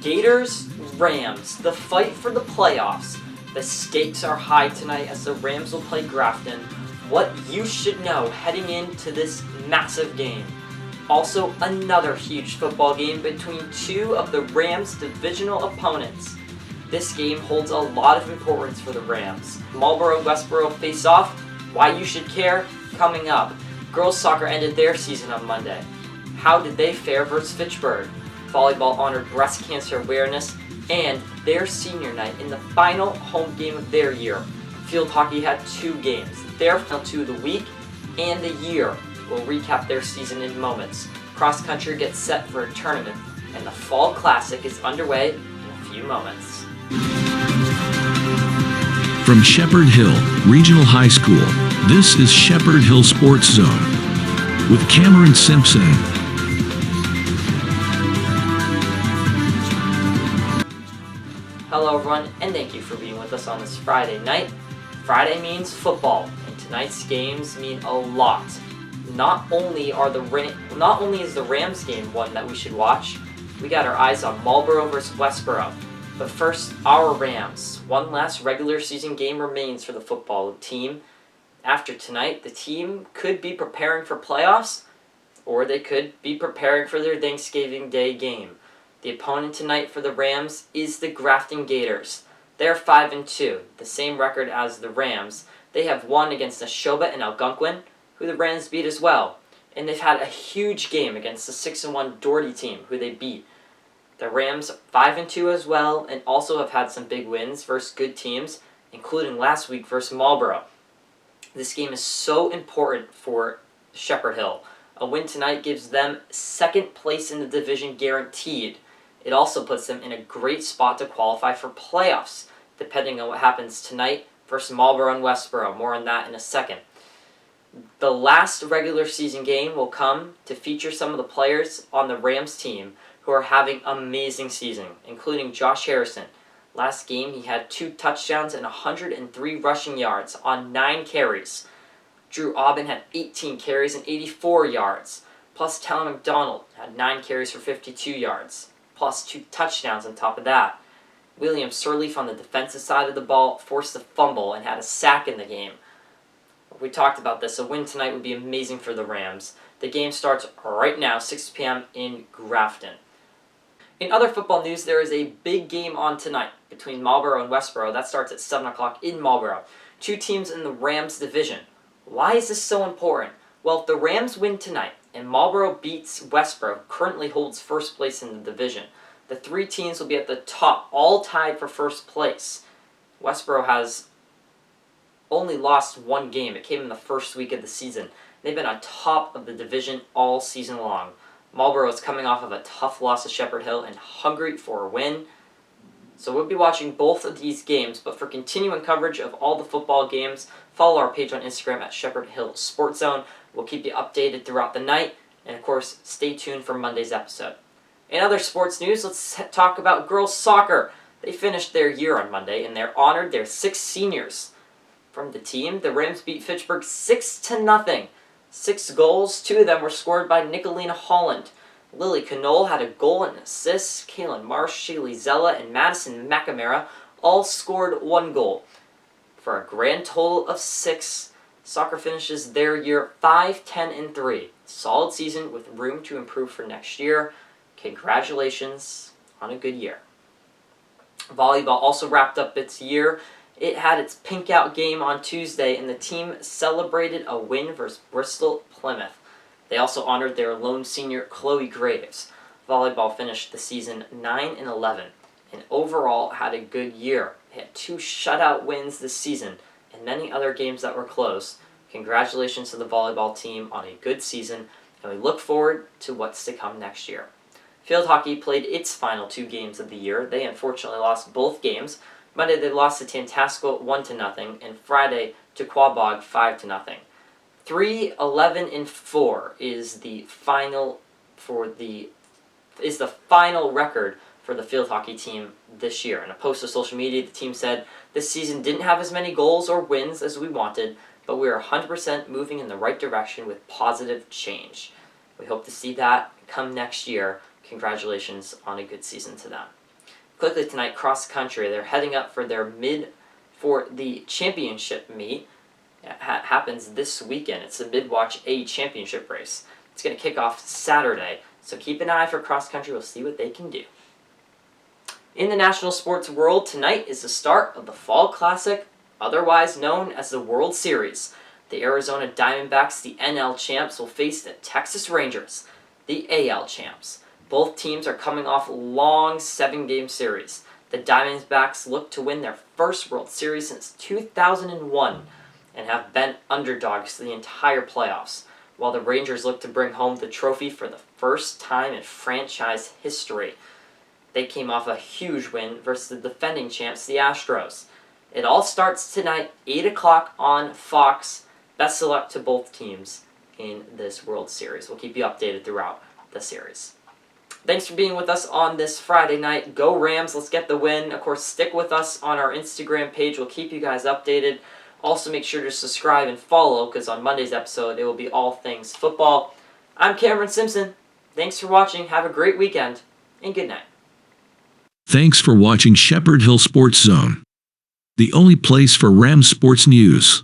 Gators, Rams, the fight for the playoffs. The stakes are high tonight as the Rams will play Grafton. What you should know heading into this massive game. Also, another huge football game between two of the Rams' divisional opponents. This game holds a lot of importance for the Rams. Marlboro and Westboro face off. Why you should care? Coming up. Girls soccer ended their season on Monday. How did they fare versus Fitchburg? Volleyball honored breast cancer awareness and their senior night in the final home game of their year. Field hockey had two games, their final two of the week and the year. We'll recap their season in moments. Cross country gets set for a tournament, and the Fall Classic is underway in a few moments. From Shepherd Hill Regional High School, this is Shepherd Hill Sports Zone with Cameron Simpson. Hello everyone, and thank you for being with us on this Friday night. Friday means football, and tonight's games mean a lot. Not only is the Rams game one that we should watch, we got our eyes on Marlboro versus Westboro. But first, our Rams. One last regular season game remains for the football team. After tonight, the team could be preparing for playoffs, or they could be preparing for their Thanksgiving Day game. The opponent tonight for the Rams is the Grafton Gators. They're 5-2, the same record as the Rams. They have won against Neshoba and Algonquin, who the Rams beat as well. And they've had a huge game against the 6-1 Doherty team, who they beat. The Rams 5-2 as well, and also have had some big wins versus good teams, including last week versus Marlboro. This game is so important for Shepherd Hill. A win tonight gives them second place in the division guaranteed. It also puts them in a great spot to qualify for playoffs, depending on what happens tonight versus Marlboro and Westboro. More on that in a second. The last regular season game will come to feature some of the players on the Rams team who are having amazing season, including Josh Harrison. Last game, he had 2 touchdowns and 103 rushing yards on 9 carries. Drew Aubin had 18 carries and 84 yards. Plus, Talon McDonald had 9 carries for 52 yards. Plus 2 touchdowns on top of that. William Sirleaf on the defensive side of the ball forced a fumble and had a sack in the game. We talked about this. A win tonight would be amazing for the Rams. The game starts right now, 6 p.m. in Grafton. In other football news, there is a big game on tonight between Marlboro and Westboro. That starts at 7 o'clock in Marlboro. 2 teams in the Rams division. Why is this so important? Well, if the Rams win tonight and Marlboro beats Westboro, currently holds first place in the division, the 3 teams will be at the top, all tied for first place. Westboro has only lost 1 game. It came in the first week of the season. They've been on top of the division all season long. Marlboro is coming off of a tough loss to Shepherd Hill and hungry for a win. So we'll be watching both of these games, but for continuing coverage of all the football games, follow our page on Instagram at Shepherd Hill Sports Zone. We'll keep you updated throughout the night, and of course, stay tuned for Monday's episode. In other sports news, let's talk about girls soccer. They finished their year on Monday, and they're honored their 6 seniors. From the team, the Rams beat Fitchburg 6-0. 6 goals, 2 of them were scored by Nicolina Holland. Lily Knoll had a goal and assists. Kaylin Marsh, Shaylee Zella, and Madison McNamara all scored 1 goal. For a grand total of 6, soccer finishes their year 5-10-3. Solid season with room to improve for next year. Congratulations on a good year. Volleyball also wrapped up its year. It had its pink out game on Tuesday, and the team celebrated a win versus Bristol Plymouth. They also honored their lone senior, Chloe Graves. Volleyball finished the season 9-11, and overall had a good year. They had 2 shutout wins this season, and many other games that were close. Congratulations to the volleyball team on a good season, and we look forward to what's to come next year. Field hockey played its final 2 games of the year. They unfortunately lost both games. Monday they lost to Tantasco 1-0, and Friday to Quaboag 5-0. 3-11-4 is the final record for the field hockey team this year. In a post to social media, the team said, "This season didn't have as many goals or wins as we wanted, but we are 100% moving in the right direction with positive change." We hope to see that come next year. Congratulations on a good season to them. Quickly tonight, cross country. They're heading up for the championship meet. It happens this weekend. It's the Midwatch A championship race. It's going to kick off Saturday, so keep an eye for cross country. We'll see what they can do. In the national sports world, tonight is the start of the Fall Classic, otherwise known as the World Series. The Arizona Diamondbacks, the NL champs, will face the Texas Rangers, the AL champs. Both teams are coming off long 7-game series. The Diamondbacks look to win their first World Series since 2001 and have been underdogs the entire playoffs, while the Rangers look to bring home the trophy for the first time in franchise history. They came off a huge win versus the defending champs, the Astros. It all starts tonight, 8 o'clock on Fox. Best of luck to both teams in this World Series. We'll keep you updated throughout the series. Thanks for being with us on this Friday night. Go Rams, let's get the win. Of course, stick with us on our Instagram page. We'll keep you guys updated. Also, make sure to subscribe and follow, because on Monday's episode, it will be all things football. I'm Cameron Simpson. Thanks for watching. Have a great weekend, and good night. Thanks for watching Shepherd Hill Sports Zone, the only place for Rams sports news.